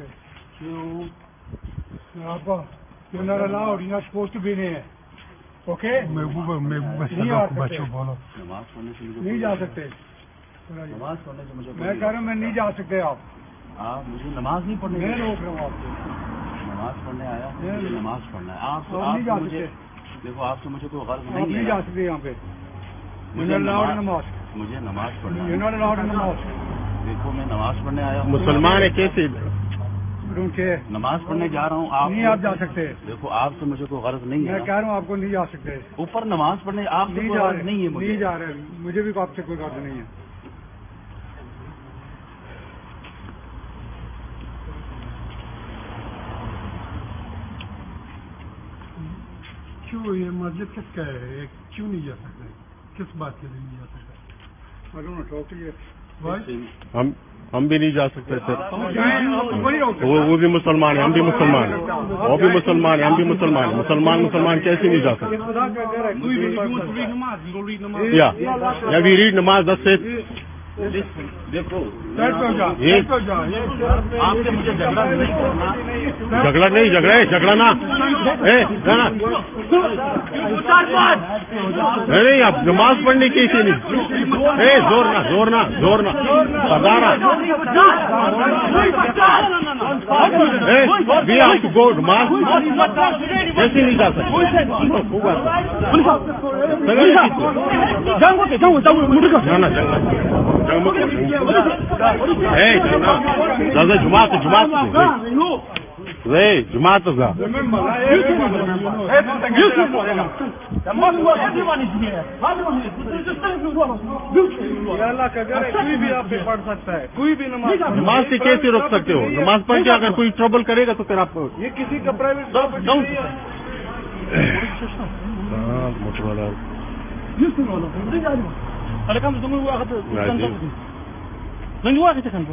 सकते. You're not allowed. You're not supposed to be in here. Okay? नहीं आ सकते. नहीं जा सकते. मैं कह रहा हूँ मैं नहीं जा सकते आप मुझे नमाज नहीं पढ़ने. मैं रोक रहा हूँ आपको. नमाज पढ़ने आया, मुझे नमाज पढ़ना है. आप नहीं जा सकते. देखो आपसे मुझे कोई गर्ज आप नहीं जा सकते यहाँ पे. मुझे नमाज पढ़ना है. नमाज. देखो मैं नमाज पढ़ने आया हूँ. मुसलमान है कैसे नमाज पढ़ने जा रहा हूँ. आप नहीं आप जा सकते. देखो आपसे मुझे कोई गर्ज नहीं है. मैं कह रहा हूँ आपको नहीं जा सकते. ऊपर नमाज पढ़ने आप नहीं जा रहे. नहीं है मुझे. नहीं जा रहे. मुझे भी आपसे कोई गर्ज नहीं है. क्यों ये मस्जिद किसका है, क्यों नहीं जा सकते, किस बात के लिए नहीं जा सकते? हम भी नहीं जा सकते सर. वो भी मुसलमान है, हम भी मुसलमान हैं. वो भी मुसलमान है, हम भी मुसलमान हैं. मुसलमान कैसे नहीं जा सकते? या वी रीड नमाज. देखो आपसे मुझे झगड़ा नहीं करना. झगड़ा ना नहीं. आप नमाज पढ़ने कैसे नहीं. जोर ना बदाना. वी हैव टू गो नमाज. कैसे नहीं जा सकते. جماعت کوئی بھی آپ پہ پڑھ سکتا ہے. کوئی بھی نماز سے کیسے روک سکتے ہو. نماز پڑھ کے اگر کوئی ٹربل کرے گا تو پھر آپ یہ کسی کا پرائیویٹ موٹر والا Ada kamu semua aku tu. Nanti aku akan